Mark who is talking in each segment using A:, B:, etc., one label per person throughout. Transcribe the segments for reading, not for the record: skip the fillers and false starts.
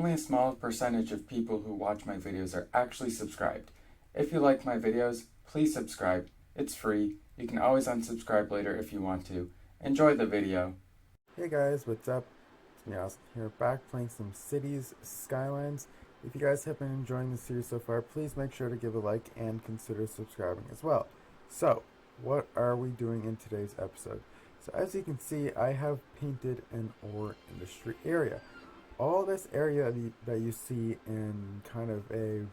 A: only a small percentage of people who watch my videos are actually subscribed. If you like my videos, please subscribe. It's free. You can always unsubscribe later if you want to. Enjoy the video.
B: Hey guys, what's up? It's me Austin here, back playing some Cities Skylines. If you guys have been enjoying the series so far, please make sure to give a like and consider subscribing as well. So, what are we doing in today's episode? So as you can see, I have painted an ore industry area. All this area that you see in kind of a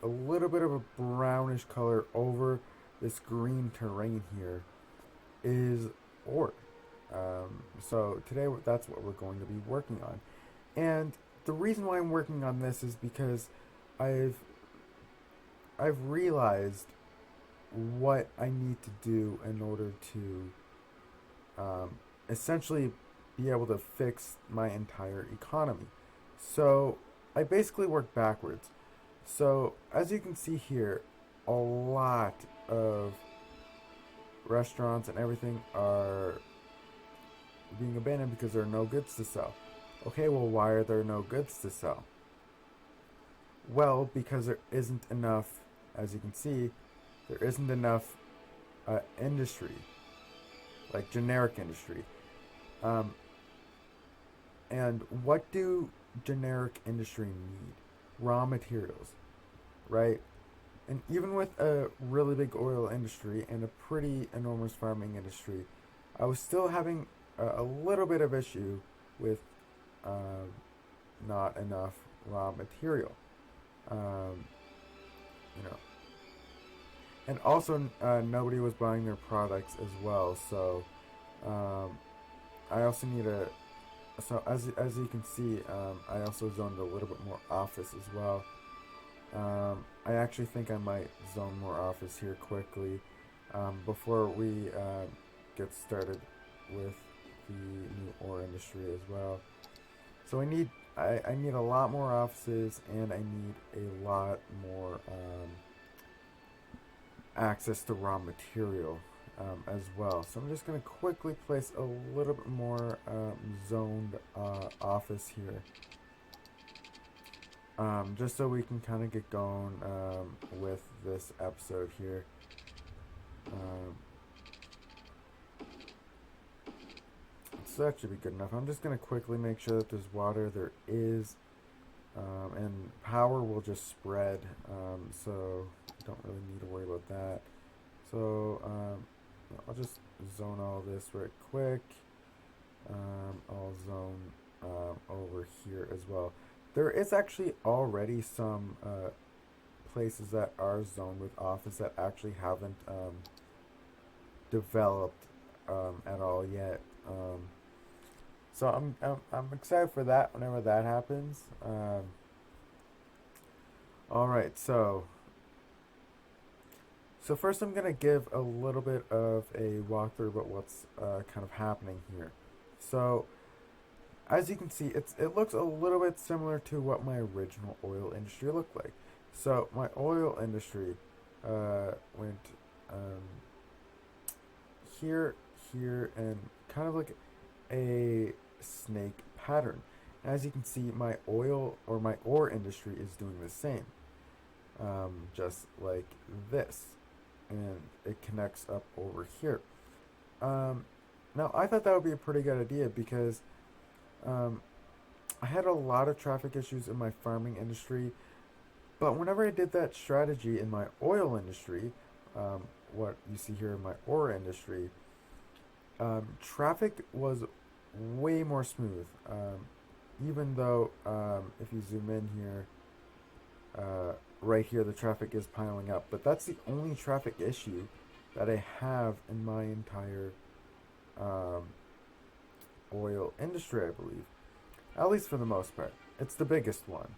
B: little bit of a brownish color over this green terrain here is ore. So today that's what we're going to be working on. And the reason why I'm working on this is because I've realized what I need to do in order to essentially be able to fix my entire economy. So I basically work backwards. So as you can see here, a lot of restaurants and everything are being abandoned because there are no goods to sell. Okay, well, why are there no goods to sell? Well, because there isn't enough, as you can see, there isn't enough industry, like generic industry. And what do generic industry need? Raw materials, right? And even with a really big oil industry and a pretty enormous farming industry, I was still having a little bit of issue with not enough raw material. Um, you know, and also nobody was buying their products as well. So I also need a. So as you can see, I also zoned a little bit more office as well. I actually think I might zone more office here quickly before we get started with the new ore industry as well. So I need a lot more offices, and I need a lot more access to raw material as well. So I'm just going to quickly place a little bit more zoned office here. Just so we can kind of get going with this episode here. So that should be good enough. I'm just going to quickly make sure that there's water. There is. And power will just spread. So don't really need to worry about that. So I'll just zone all this right quick. I'll zone over here as well. There is actually already some places that are zoned with office that actually haven't developed at all yet. So I'm excited for that whenever that happens. All right, so first I'm gonna give a little bit of a walkthrough about what's kind of happening here. So as you can see, it looks a little bit similar to what my original oil industry looked like. So my oil industry went here, and kind of like a snake pattern. As you can see, my ore industry is doing the same, just like this, and it connects up over here. Now I thought that would be a pretty good idea because I had a lot of traffic issues in my farming industry, but whenever I did that strategy in my oil industry, what you see here in my ore industry, traffic was way more smooth. Even though if you zoom in here, right here the traffic is piling up, but that's the only traffic issue that I have in my entire oil industry, I believe. At least for the most part. It's the biggest one.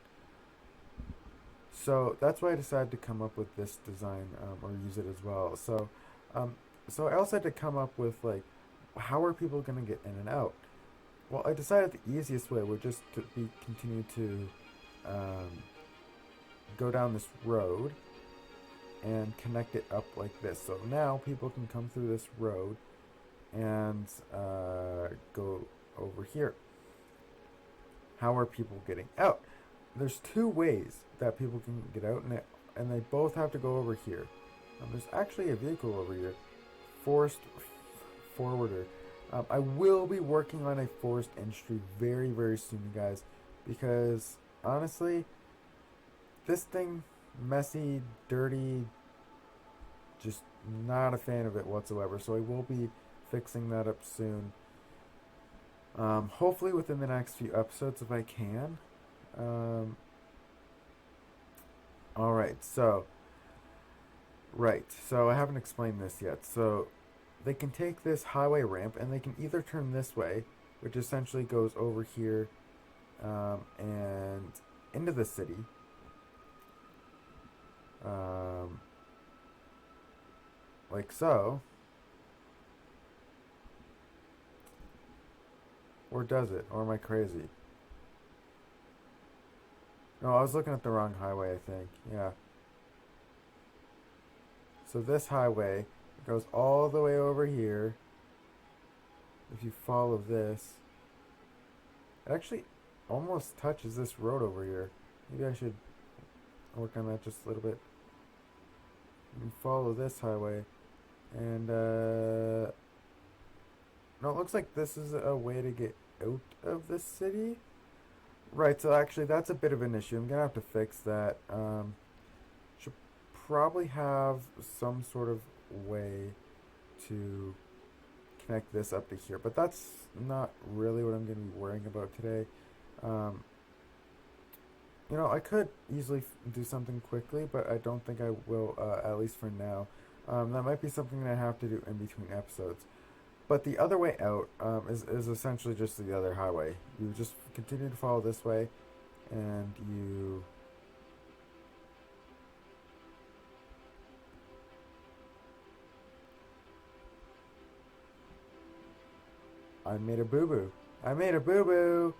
B: So that's why I decided to come up with this design or use it as well. So I also had to come up with, like, how are people going to get in and out? Well, I decided the easiest way would just to continue to go down this road and connect it up like this. So now people can come through this road and go over here. how are people getting out? There's two ways that people can get out, and they both have to go over here. There's actually a vehicle over here, forced forwarder. I will be working on a forced entry very, very soon, you guys, because honestly, this thing, messy, dirty, just not a fan of it whatsoever. So I will be fixing that up soon. Hopefully within the next few episodes if I can. Alright, so I haven't explained this yet. So they can take this highway ramp and they can either turn this way, which essentially goes over here and into the city. Like so. Or does it? Or am I crazy? No, I was looking at the wrong highway, I think. Yeah. So this highway goes all the way over here. If you follow this, it actually almost touches this road over here. Maybe I should work on that just a little bit. You follow this highway, and no, it looks like this is a way to get out of the city. Right, so actually that's a bit of an issue. I'm gonna have to fix that. Should probably have some sort of way to connect this up to here, but that's not really what I'm gonna be worrying about today. You know, I could easily do something quickly, but I don't think I will, at least for now. That might be something that I have to do in between episodes. But the other way out is essentially just the other highway. You just continue to follow this way, and you... I made a boo-boo. I made a boo-boo!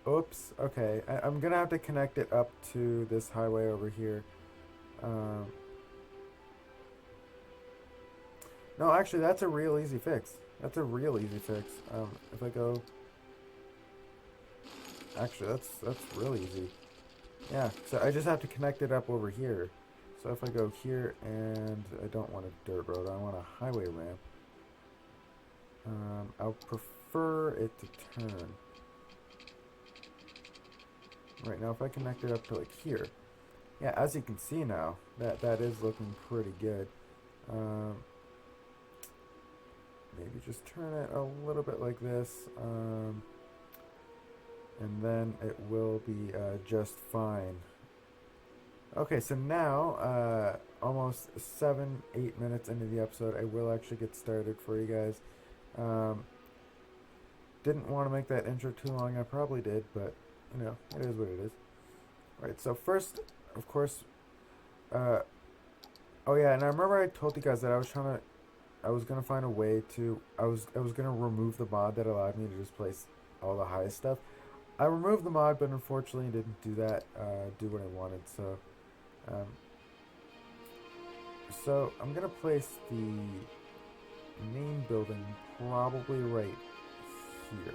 B: Oops. Okay. I'm gonna have to connect it up to this highway over here. No, actually, that's a real easy fix. That's a real easy fix. If I go... Actually, that's real easy. Yeah, so I just have to connect it up over here. So if I go here, and I don't want a dirt road, I want a highway ramp. I'll prefer it to turn. Right, now if I connect it up to like here. Yeah, as you can see now, that is looking pretty good. Maybe just turn it a little bit like this. And then it will be just fine. Okay, so now, almost 7-8 minutes into the episode, I will actually get started for you guys. Didn't want to make that intro too long. I probably did, but, you know, it is what it is. Right, so first, of course, oh yeah, and I remember I told you guys that I was gonna find a way to, I was gonna remove the mod that allowed me to just place all the highest stuff. I removed the mod, but unfortunately didn't do that, do what I wanted, so I'm gonna place the main building probably right here.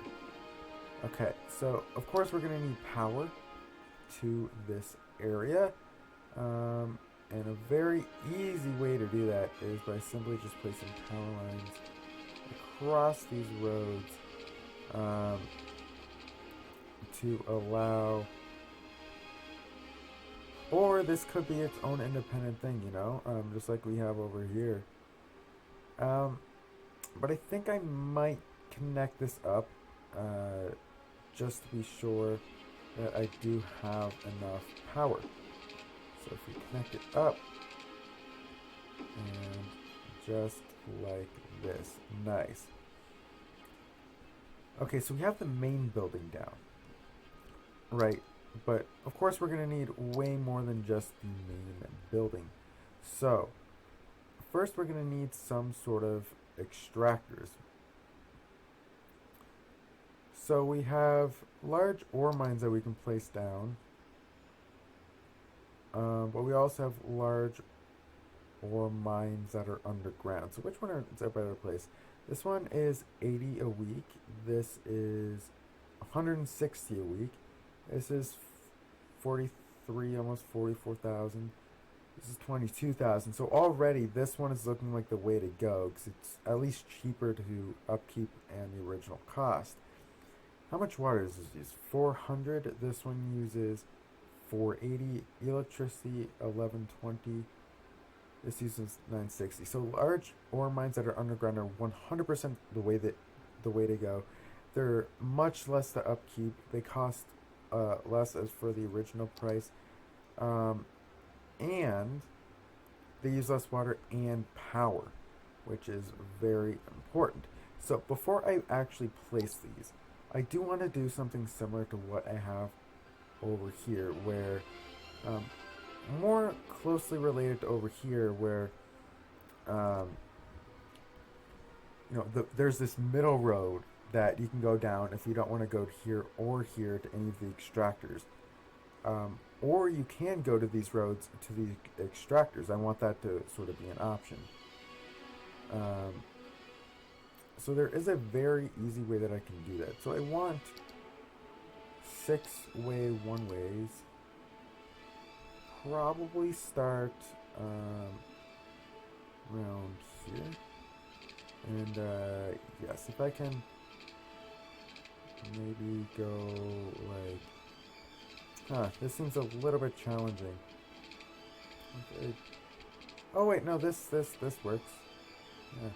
B: Okay, so of course we're gonna need power to this area, and a very easy way to do that is by simply just placing power lines across these roads to allow, or this could be its own independent thing, you know, just like we have over here. But I think I might connect this up just to be sure that I do have enough power. So if we connect it up, and just like this. Nice. Okay, so we have the main building down. Right, but of course we're going to need way more than just the main building. So, first we're going to need some sort of extractors. So we have large ore mines that we can place down. But we also have large ore mines that are underground. So which one is a better place? This one is 80 a week. This is 160 a week. This is 43, almost 44,000. This is 22,000. So already this one is looking like the way to go because it's at least cheaper to upkeep and the original cost. How much water does this use? 400. This one uses 480. Electricity 1120. This uses 960. So large ore mines that are underground are 100% the way to go. They're much less to upkeep. They cost less as for the original price, and they use less water and power, which is very important. So before I actually place these, I do want to do something similar to what I have over here, where more closely related to over here, where there's this middle road that you can go down if you don't want to go here or here to any of the extractors. Or you can go to these roads to the extractors. I want that to sort of be an option. So there is a very easy way that I can do that. So I want 6-way one-ways. Probably start around here. And yes, if I can maybe go like... this seems a little bit challenging. Okay. Oh wait, no, this works. Yeah.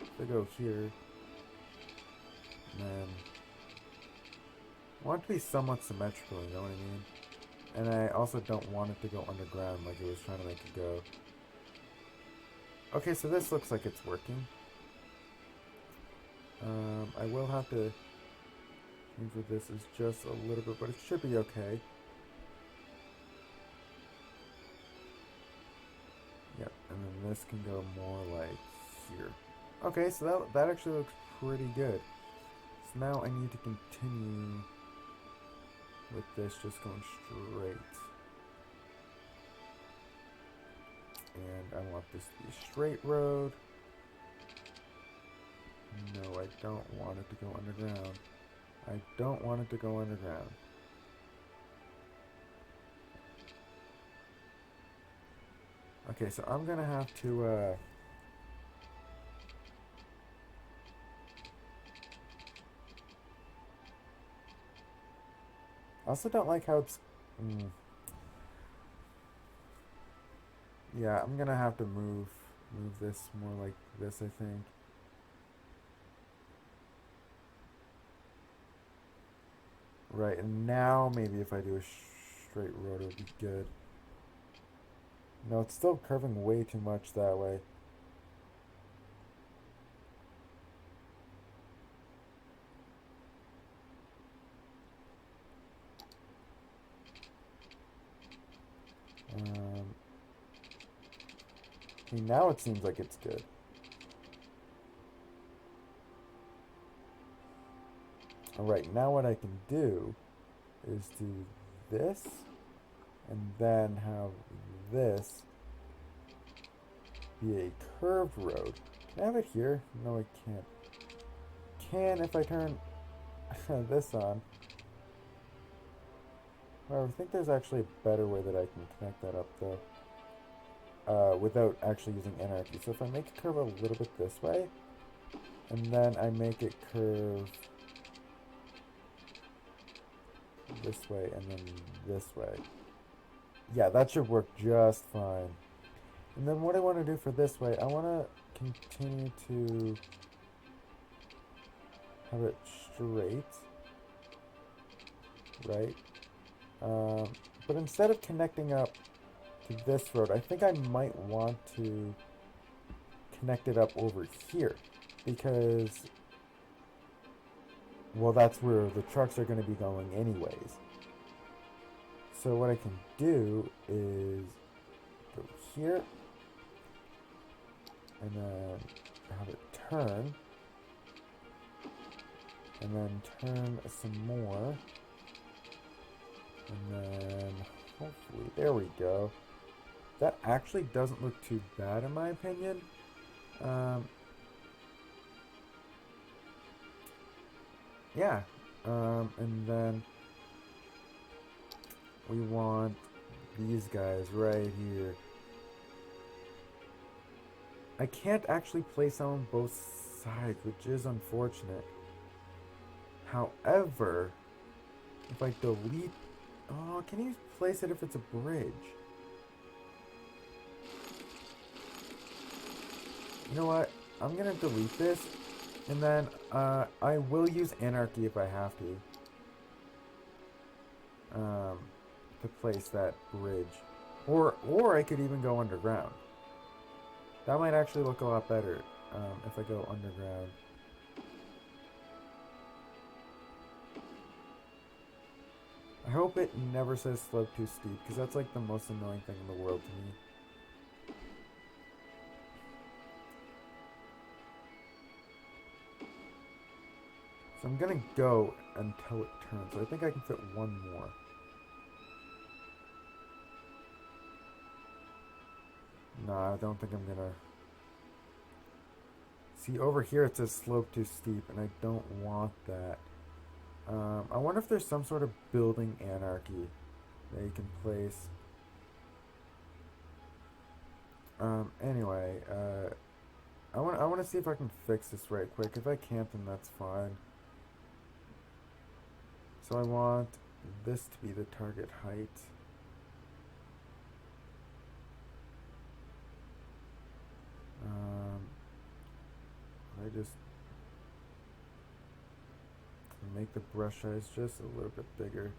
B: If I go here, and then I want it to be somewhat symmetrical, you know what I mean? And I also don't want it to go underground like it was trying to make it go. Okay, so this looks like it's working. I will have to change what this is just a little bit, but it should be okay. Yep, and then this can go more like here. Okay, so that actually looks pretty good. So now I need to continue with this just going straight. And I want this to be a straight road. No, I don't want it to go underground. I don't want it to go underground. Okay, so I'm gonna have to I also don't like how it's yeah, I'm gonna have to move this more like this, I think. Right, and now maybe if I do a straight road, it would be good. No, it's still curving way too much that way. Okay, now it seems like it's good. Alright, now what I can do is do this, and then have this be a curved road. Can I have it here? No, I can't. Can if I turn this on. However, I think there's actually a better way that I can connect that up, though, without actually using anarchy. So if I make it curve a little bit this way, and then I make it curve this way, and then this way. Yeah, that should work just fine. And then what I want to do for this way, I want to continue to have it straight, right? But instead of connecting up to this road, I think I might want to connect it up over here, because, well, that's where the trucks are going to be going anyways. So what I can do is go here, and then have it turn, and then turn some more, and then hopefully, there we go. That actually doesn't look too bad in my opinion. yeah. And then we want these guys right here. I can't actually place them on both sides, which is unfortunate. However, if I delete... Oh, can you place it if it's a bridge? You know what? I'm gonna delete this, and then I will use anarchy if I have to place that bridge, or I could even go underground. That might actually look a lot better if I go underground. I hope it never says slope too steep, because that's like the most annoying thing in the world to me. So I'm gonna go until it turns. So I think I can fit one more. No, I don't think I'm gonna... See, over here it says slope too steep, and I don't want that. I wonder if there's some sort of building anarchy that you can place. Anyway, I want to see if I can fix this right quick. If I can't, then that's fine. So I want this to be the target height. I just make the brush size just a little bit bigger.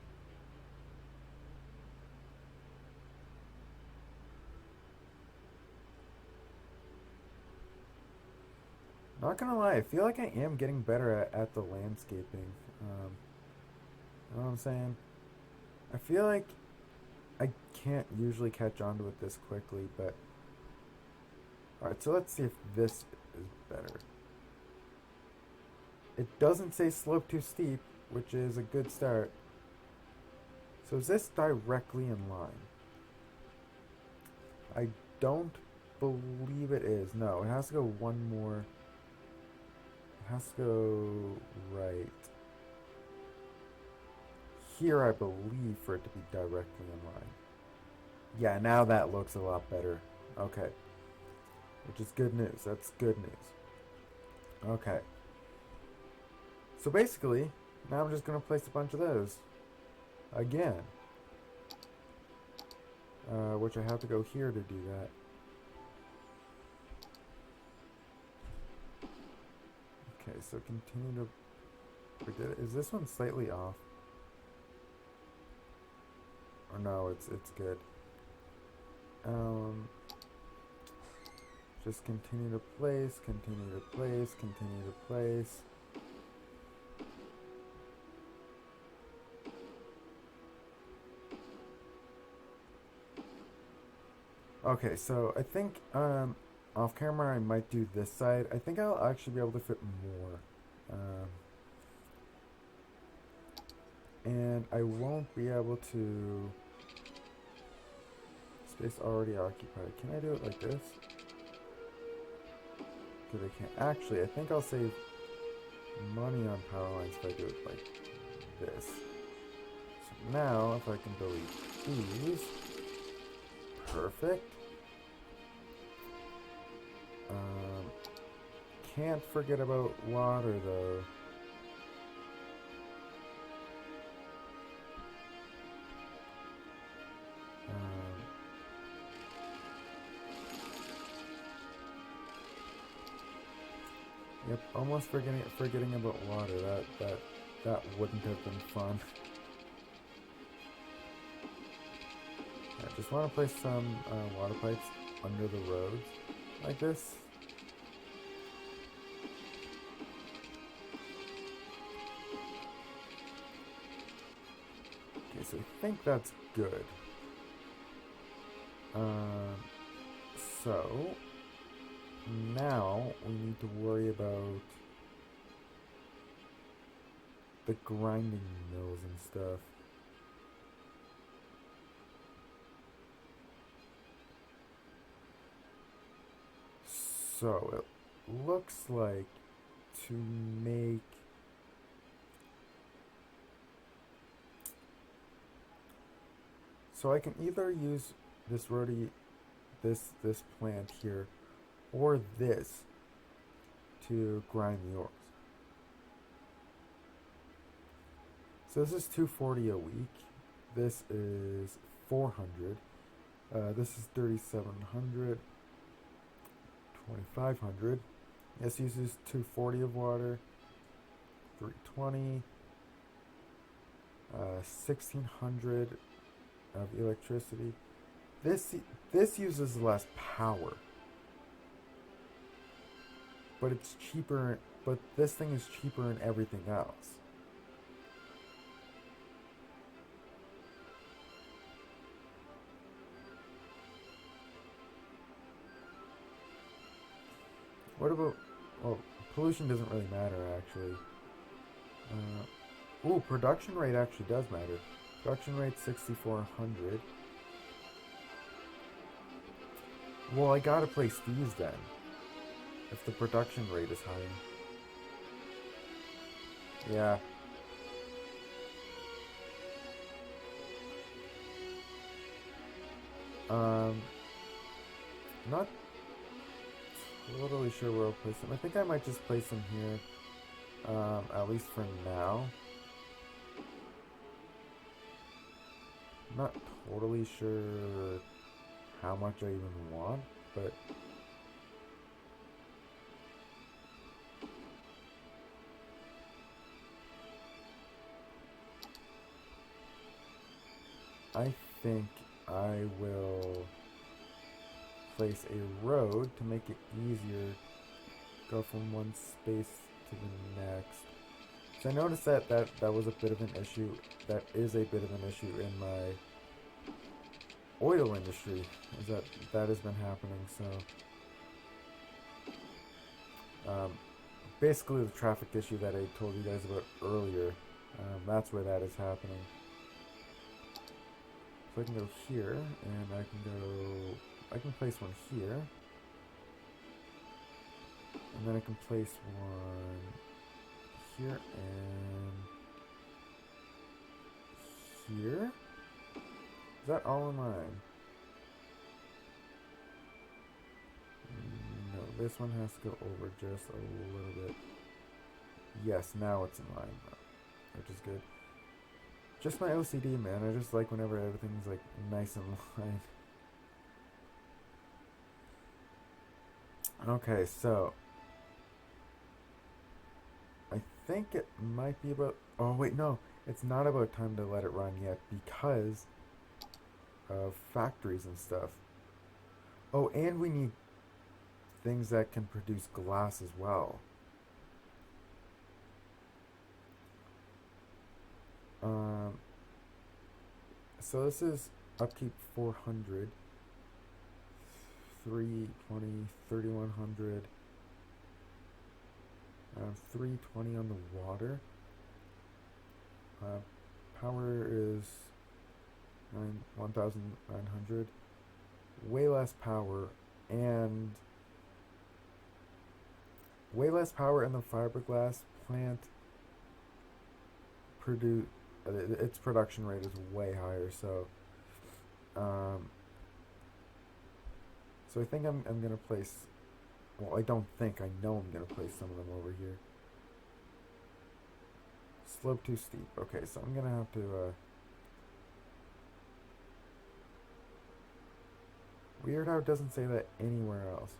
B: Not gonna lie, I feel like I am getting better at the landscaping. You know what I'm saying? I feel like I can't usually catch on to it this quickly, but... Alright, so let's see if this is better. It doesn't say slope too steep, which is a good start. So is this directly in line? I don't believe it is. No, it has to go one more. It has to go right here, I believe, for it to be directly in line. Yeah, now that looks a lot better. Okay. Which is good news. That's good news. Okay. So basically, now I'm just going to place a bunch of those. Again. Which I have to go here to do that. Okay, so continue to... Is this one slightly off? Or no, it's good. Just continue to place, continue to place, continue to place. Okay, so I think off camera I might do this side. I think I'll actually be able to fit more. And I won't be able to... Space already occupied. Can I do it like this? Because I can't. Actually, I think I'll save money on power lines if I do it like this. So now, if I can delete these... Perfect. Can't forget about water though. Yep, almost forgetting about water. That wouldn't have been fun. I just want to place some water pipes under the roads like this. Okay, so I think that's good. So now we need to worry about the grinding mills and stuff. So it looks like to make So I can either use this this plant here, or this to grind the ores. So this is 240 a week. This is 400. This is 3,700. 2,500. This uses 240 of water. 320. 1,600 of electricity. This uses less power, but it's cheaper. But this thing is cheaper than everything else. What about? Well, pollution doesn't really matter actually. Production rate actually does matter. Production rate 6,400. Well, I gotta place these then. If the production rate is higher. Yeah. Not totally sure where I'll place them. I think I might just place them here. At least for now. Not totally sure how much I even want, but I think I will place a road to make it easier go from one space to the next. So I noticed that was a bit of an issue. That is a bit of an issue in my oil industry, is that has been happening. So basically the traffic issue that I told you guys about earlier, that's where that is happening. So I can go here, and I can place one here, and then I can place one here and here. Is that all in line? No, this one has to go over just a little bit. Yes, now it's in line, which is good. Just my OCD, man. I just like whenever everything's like nice and line. Okay, so I think it might be about... Oh, wait, no. It's not about time to let it run yet because of factories and stuff. Oh, and we need things that can produce glass as well. So this is upkeep 400, 320, 3100, 320 on the water. Power is 1,900. Way less power and the fiberglass plant produce. Its production rate is way higher, so I think I'm gonna place. Well, I don't think. I know I'm gonna place some of them over here. Slope too steep. Okay, so I'm gonna have to. Weird how it doesn't say that anywhere else.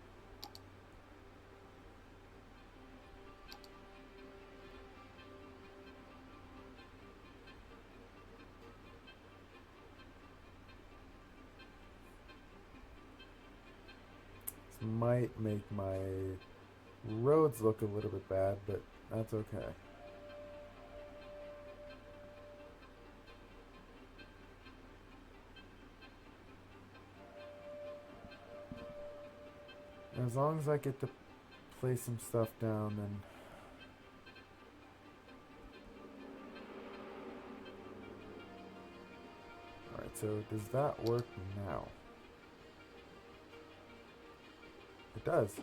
B: This might make my roads look a little bit bad, but that's okay. As long as I get to place some stuff down, then... Alright, so does that work now? It does.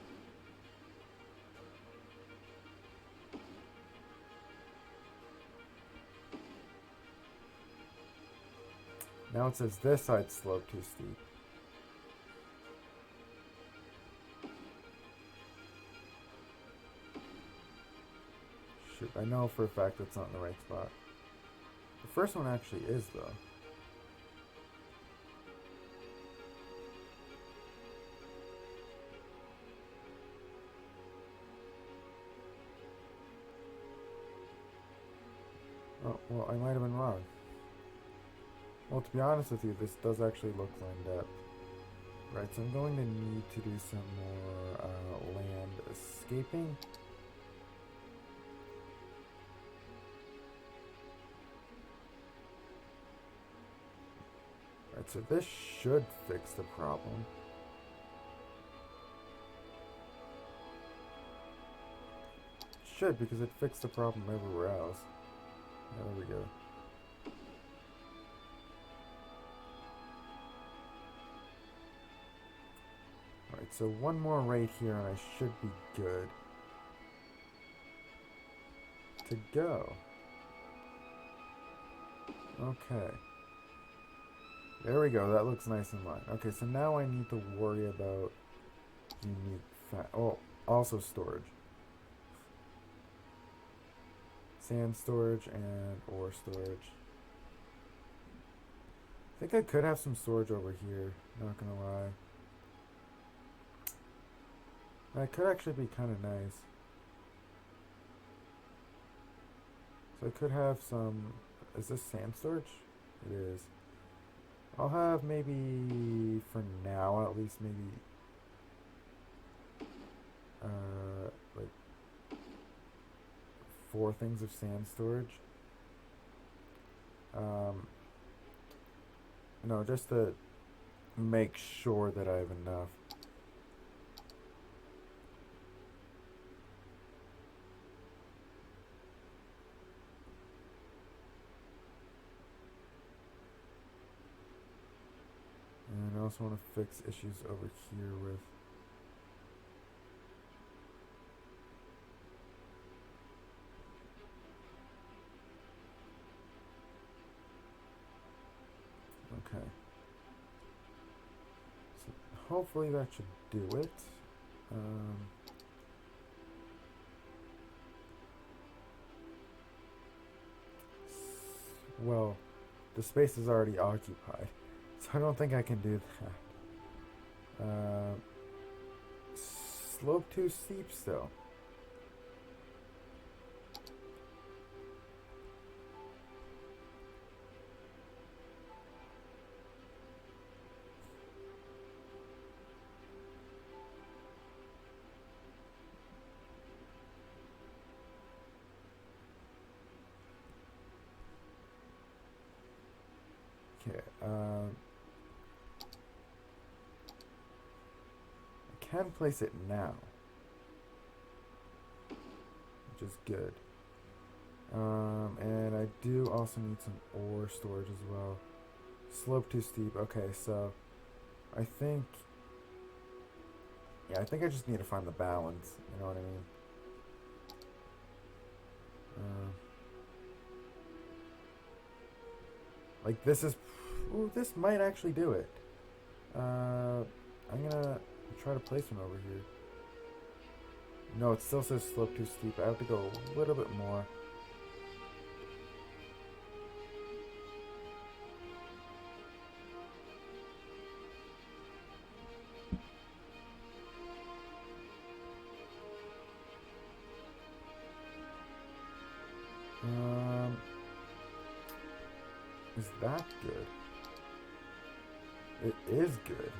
B: Now it says this side slope too steep. Shoot, I know for a fact it's not in the right spot. The first one actually is, though. Oh, well, I might have been wrong. Well, to be honest with you, this does actually look lined up. Right, so I'm going to need to do some more land escaping. Right, so this should fix the problem. It should, because it fixed the problem everywhere else. Yeah, there we go. Alright, so one more right here and I should be good to go. Okay. There we go, that looks nice and line. Okay, so now I need to worry about unique oh, also storage. Sand storage and ore storage. I think I could have some storage over here, not gonna lie. That could actually be kind of nice. So I could have some... Is this sand storage? It is. I'll have maybe, for now at least, maybe... like 4 things of sand storage. No, just to make sure that I have enough. And I also want to fix issues over here with... Okay. So hopefully that should do it. Well, the space is already occupied, so I don't think I can do that. Slope too steep still. Okay, I can place it now, which is good. And I do also need some ore storage as well. Slope too steep. Okay, so I think... Yeah, I think I just need to find the balance. You know what I mean? Like, this is... Ooh, this might actually do it. I'm gonna try to place one over here. No, it still says slope too steep. I have to go a little bit more. Is that good? It is good.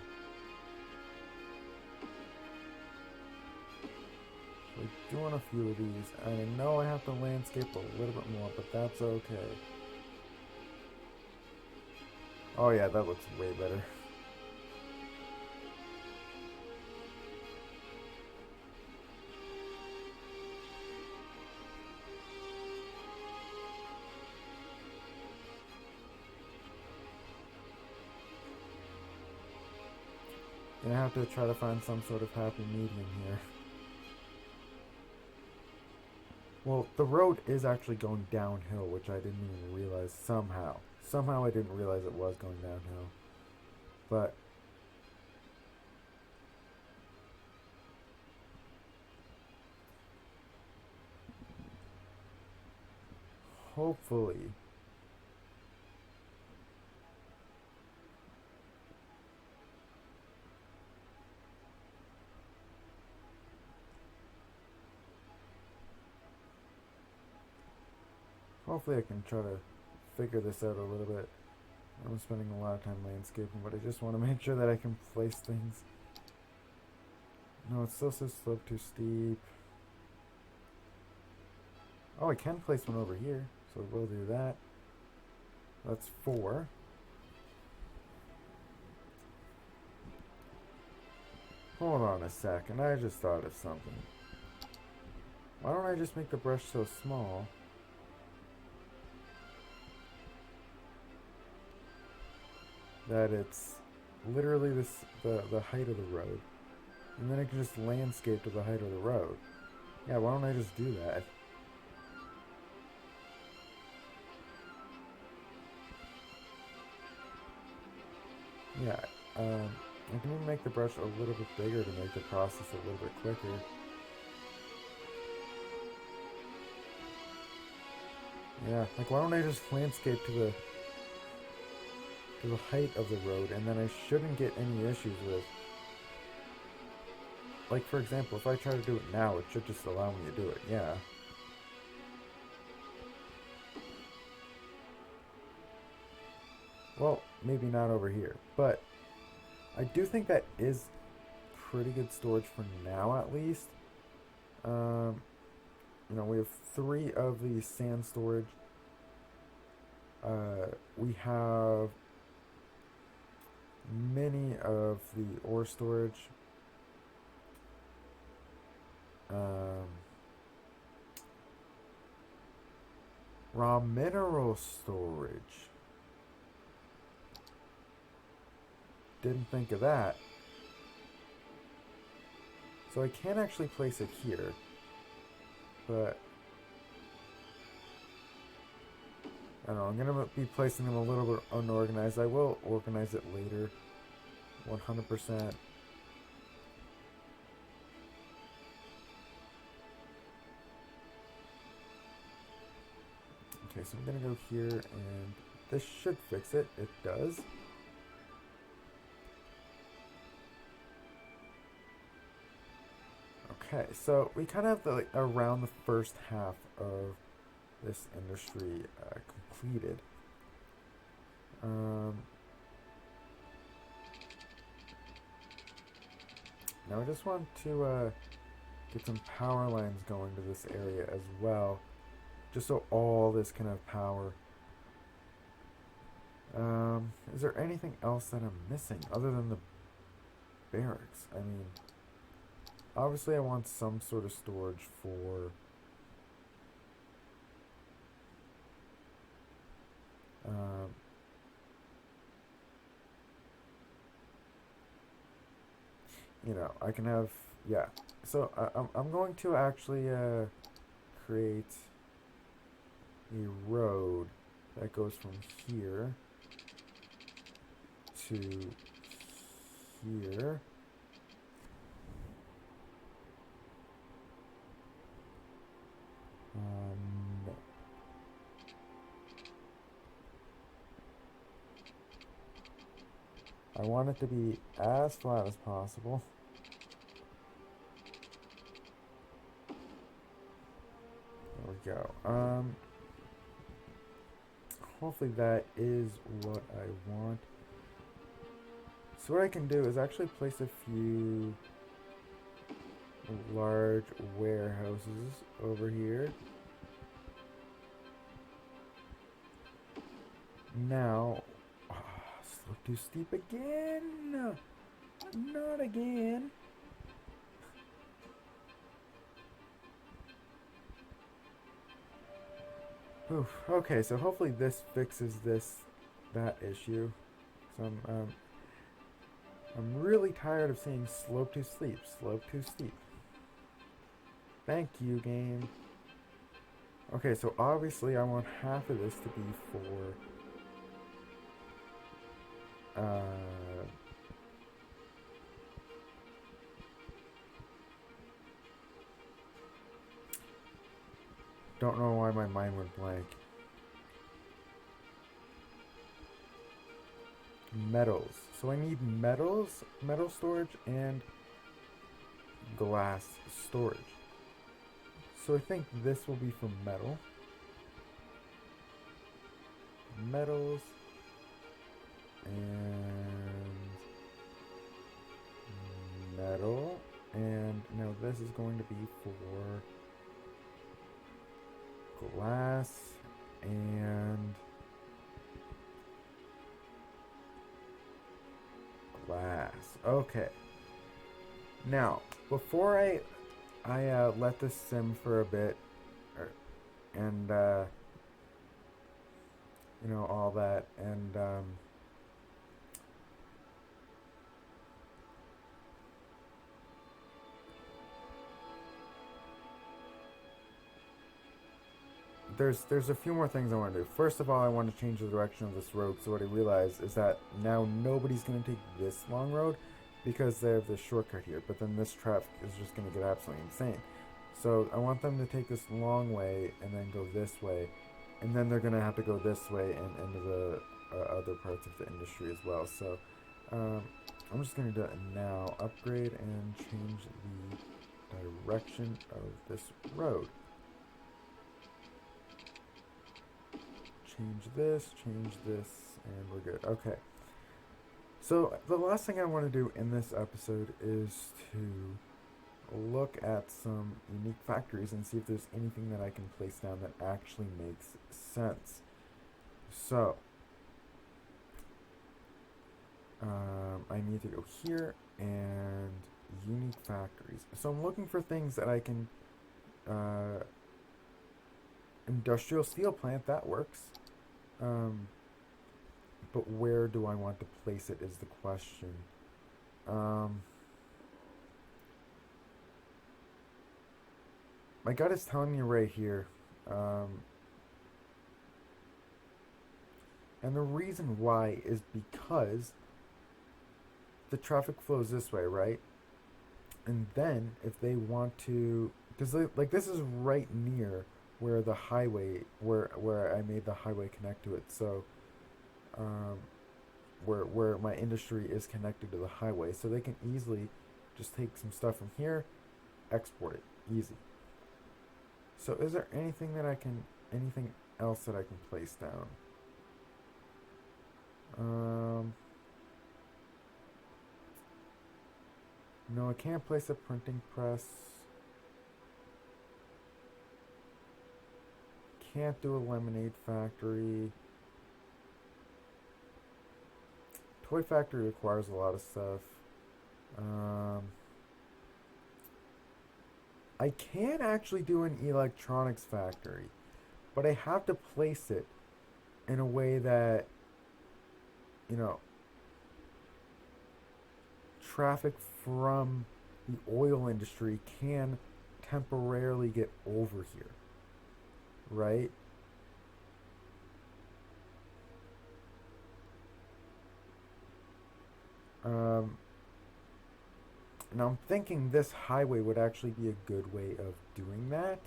B: We're doing a few of these. I know I have to landscape a little bit more, but that's okay. Oh yeah, that looks way better. And I have to try to find some sort of happy medium here. Well, the road is actually going downhill, which I didn't even realize somehow. Somehow I didn't realize it was going downhill. But hopefully I can try to figure this out a little bit. I'm spending a lot of time landscaping, but I just want to make sure that I can place things. No, it still says slope too steep. Oh, I can place one over here, so we'll do that. That's 4. Hold on a second, I just thought of something. Why don't I just make the brush so small? That it's literally the height of the road. And then I can just landscape to the height of the road. Yeah, why don't I just do that? Yeah, I can even make the brush a little bit bigger to make the process a little bit quicker. Yeah, like why don't I just landscape to the height of the road, and then I shouldn't get any issues with, like for example, if I try to do it now, it should just allow me to do it, yeah. Well, maybe not over here, but I do think that is pretty good storage for now, at least. You know, we have 3 of the sand storage. We have many of the ore storage. Raw mineral storage. Didn't think of that. So I can actually place it here, but I don't know, I'm going to be placing them a little bit unorganized. I will organize it later, 100%. Okay, so I'm going to go here, and this should fix it. It does. Okay, so we kind of have around the first half of this industry completed. Now I just want to get some power lines going to this area as well, just so all this can have power. Is there anything else that I'm missing other than the barracks? I mean, obviously I want some sort of storage for you know, I can have, yeah. So I'm going to actually create a road that goes from here to here. No. I want it to be as flat as possible. There we go. Hopefully that is what I want. So what I can do is actually place a few large warehouses over here. Now, slope too steep again. Not again. Oof. Okay, so hopefully this fixes that issue. So I'm really tired of seeing slope too steep, slope too steep. Thank you, game. Okay, so obviously I want half of this to be for Don't know why my mind went blank. Metals. So I need metals, metal storage, and glass storage. So I think this will be for metal. Metals. And metal. And now this is going to be for glass and glass. Okay. Now, before I let this sim for a bit, and you know, all that, and there's a few more things I want to do. First of all, I want to change the direction of this road. So what I realized is that now nobody's going to take this long road because they have this shortcut here. But then this traffic is just going to get absolutely insane. So I want them to take this long way and then go this way. And then they're going to have to go this way and into the other parts of the industry as well. So I'm just going to do it now. Upgrade and change the direction of this road. Change this, and we're good. Okay. So the last thing I want to do in this episode is to look at some unique factories and see if there's anything that I can place down that actually makes sense. So I need to go here and unique factories. So I'm looking for things that I can industrial steel plant, that works. But where do I want to place it is the question. My gut is telling me right here. And the reason why is because the traffic flows this way, right? And then if they want to, because like this is right near where the highway, where I made the highway connect to it. So where my industry is connected to the highway, so they can easily just take some stuff from here, export it, easy. So is there anything else that I can place down? No, I can't place a printing press. Can't do a lemonade factory. Toy factory requires a lot of stuff. I can actually do an electronics factory, but I have to place it in a way that, you know, traffic from the oil industry can temporarily get over here, right? Now I'm thinking this highway would actually be a good way of doing that.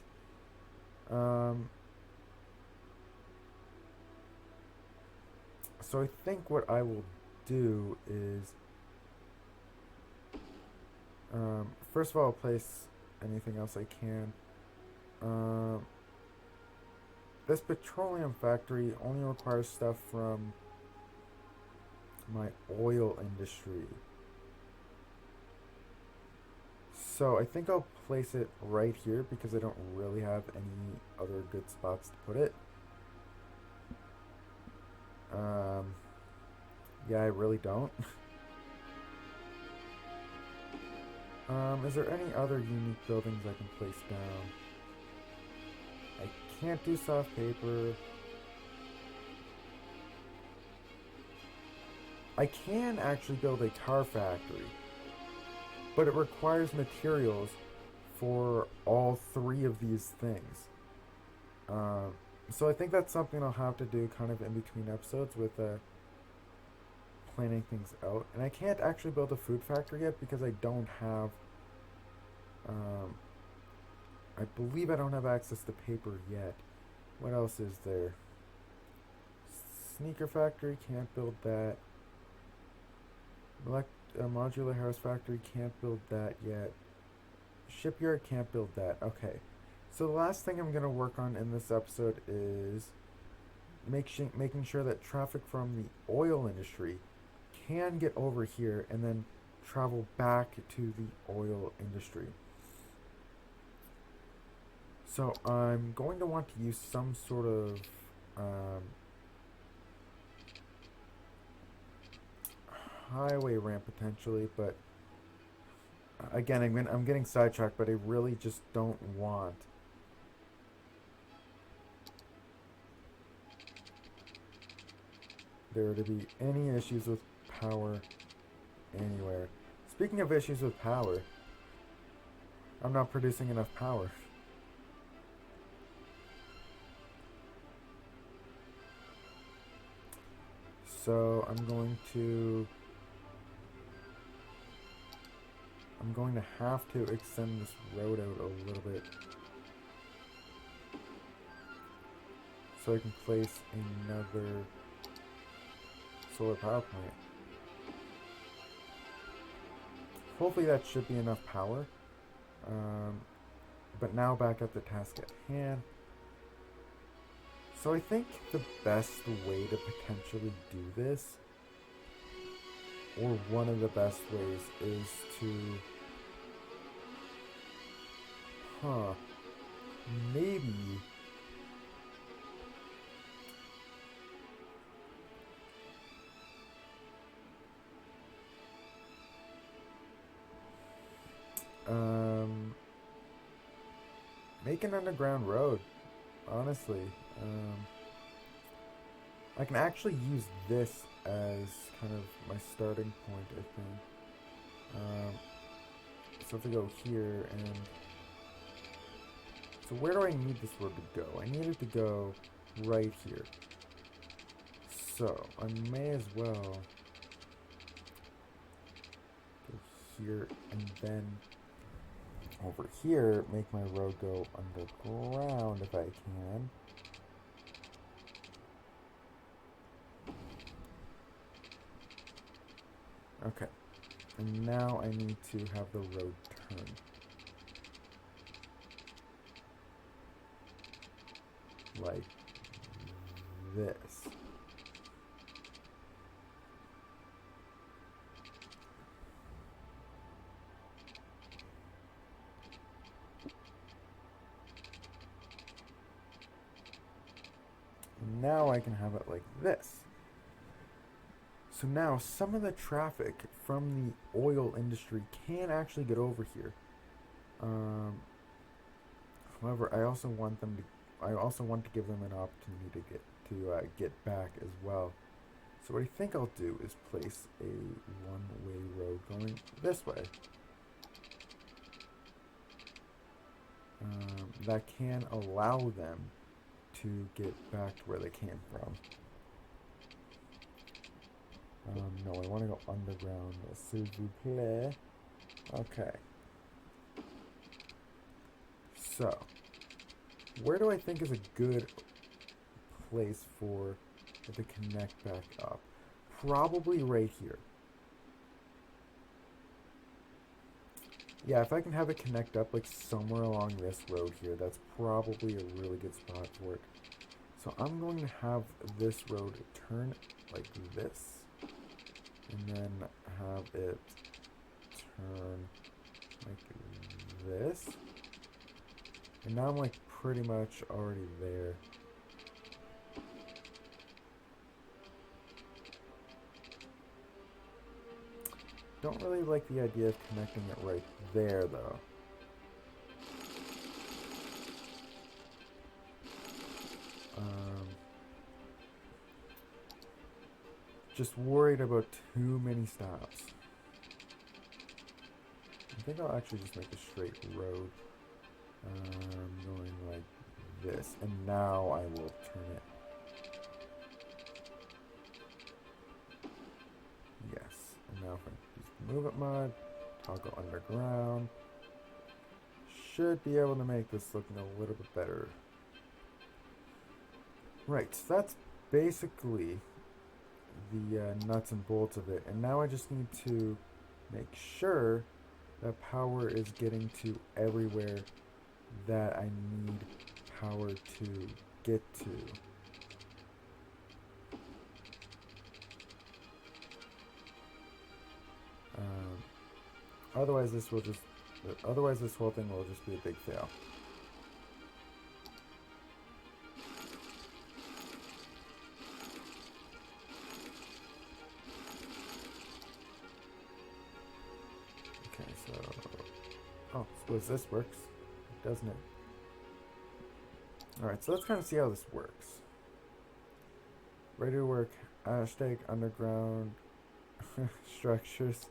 B: So I think what I will do is, first of all, I'll place anything else I can. This petroleum factory only requires stuff from my oil industry. So I think I'll place it right here because I don't really have any other good spots to put it. Yeah, I really don't. Is there any other unique buildings I can place down? I can't do soft paper. I can actually build a car factory, but it requires materials for all three of these things. So I think that's something I'll have to do kind of in between episodes with planning things out. And I can't actually build a food factory yet because I don't have, I believe I don't have access to paper yet. What else is there? Sneaker factory, can't build that. Modular house factory, can't build that yet. Shipyard, can't build that. Okay. So the last thing I'm going to work on in this episode is making sure that traffic from the oil industry can get over here and then travel back to the oil industry. So I'm going to want to use some sort of highway ramp potentially, but again, I'm getting sidetracked, but I really just don't want there to be any issues with power anywhere. Speaking of issues with power, I'm not producing enough power. So I'm going to have to extend this road out a little bit so I can place another solar power plant. Hopefully that should be enough power. But now back at the task at hand. So I think the best way to potentially do this, or one of the best ways, is to maybe make an underground road, honestly. I can actually use this as kind of my starting point, I think. So if I go here and... So where do I need this road to go? I need it to go right here. So I may as well go here and then over here make my road go underground if I can. Okay, and now I need to have the road turn. Like this. Now I can have it like this. So now some of the traffic from the oil industry can actually get over here. However, I also want to give them an opportunity to get back as well. So what I think I'll do is place a one-way road going this way. That can allow them to get back to where they came from. No, I want to go underground. S'il vous plaît. Okay. So, where do I think is a good place for it to connect back up? Probably right here. Yeah, if I can have it connect up like somewhere along this road here, that's probably a really good spot for it. So I'm going to have this road turn like this. And then have it turn like this. And now I'm like pretty much already there. Don't really like the idea of connecting it right there though. Just worried about too many stops. I think I'll actually just make a straight road. Going like this. And now I will turn it. now if I use the move it mod, toggle underground, should be able to make this looking a little bit better. Right, so that's basically the nuts and bolts of it. And now I just need to make sure that power is getting to everywhere that I need power to get to. Otherwise this whole thing will just be a big fail. Okay, so suppose this works, doesn't it? Alright, so let's kind of see how this works. Ready to work, hashtag underground structures.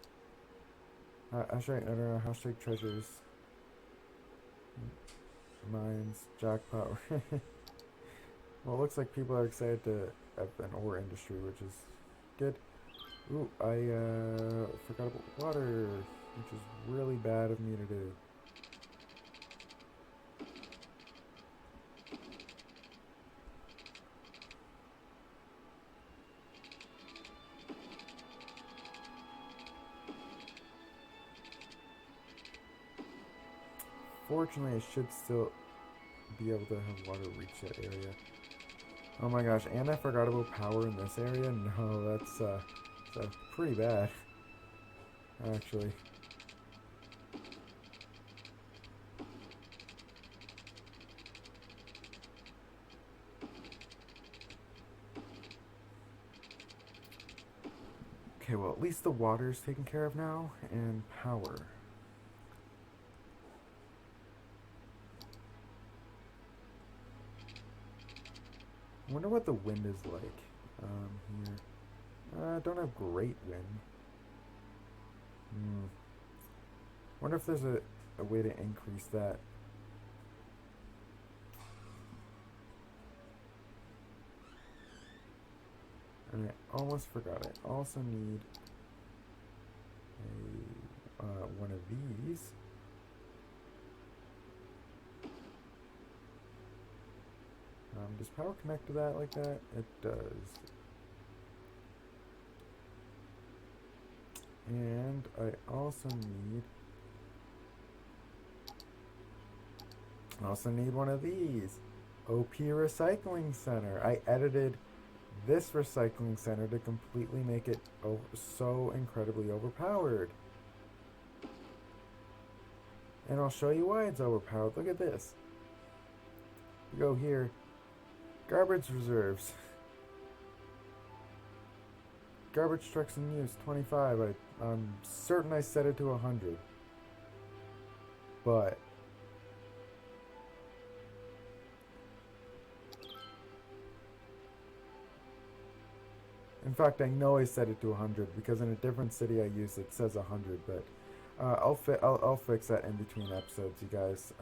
B: Hashtag underground, hashtag treasures. Mines, jackpot. Well, it looks like people are excited to have an ore industry, which is good. Ooh, I forgot about water, which is really bad of me to do. Fortunately, I should still be able to have water reach that area. Oh my gosh, and I forgot about power in this area? No, that's pretty bad, actually. Okay, well, at least the water's taken care of now, and power. I wonder what the wind is like here. I don't have great wind. Wonder if there's a way to increase that. And I almost forgot. I also need one of these. Does power connect to that like that? It does. And I also need one of these. OP Recycling Center. I edited this recycling center to completely make it so incredibly overpowered. And I'll show you why it's overpowered. Look at this. You go here. Garbage reserves. Garbage trucks in use, 25. I'm certain I set it to 100. But in fact, I know I set it to 100 because in a different city I use it says 100. But I'll fix that in between episodes, you guys.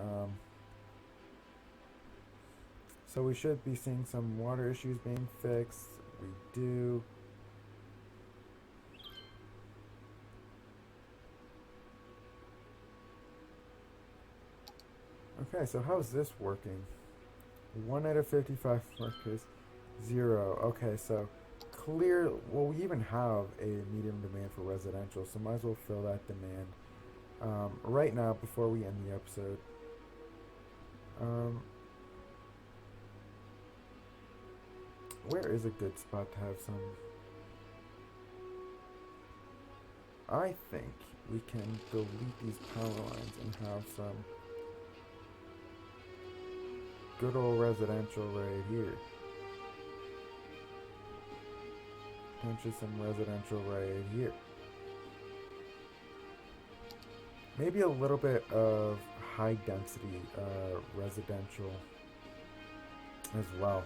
B: So we should be seeing some water issues being fixed. We do. Okay, so how's this working? 1 out of 55 workers, 0. Okay, so clear. Well, we even have a medium demand for residential, so might as well fill that demand right now before we end the episode. Where is a good spot to have some? I think we can delete these power lines and have some good old residential right here. Potentially some residential right here. Maybe a little bit of high density residential as well.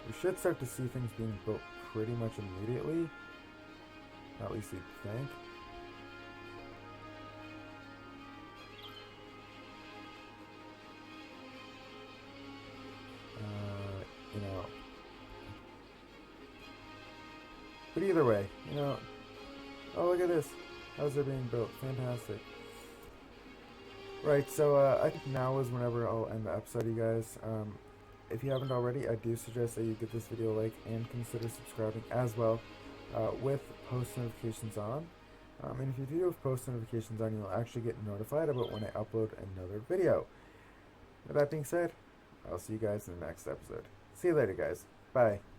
B: We should start to see things being built pretty much immediately. At least you'd think. You know, But either way, you know, oh, look at this. How's it being built? Fantastic. Right, so I think now is whenever I'll end the episode, you guys. If you haven't already, I do suggest that you give this video a like and consider subscribing as well, with post notifications on. And if you do have post notifications on, you'll actually get notified about when I upload another video. With that being said, I'll see you guys in the next episode. See you later, guys. Bye.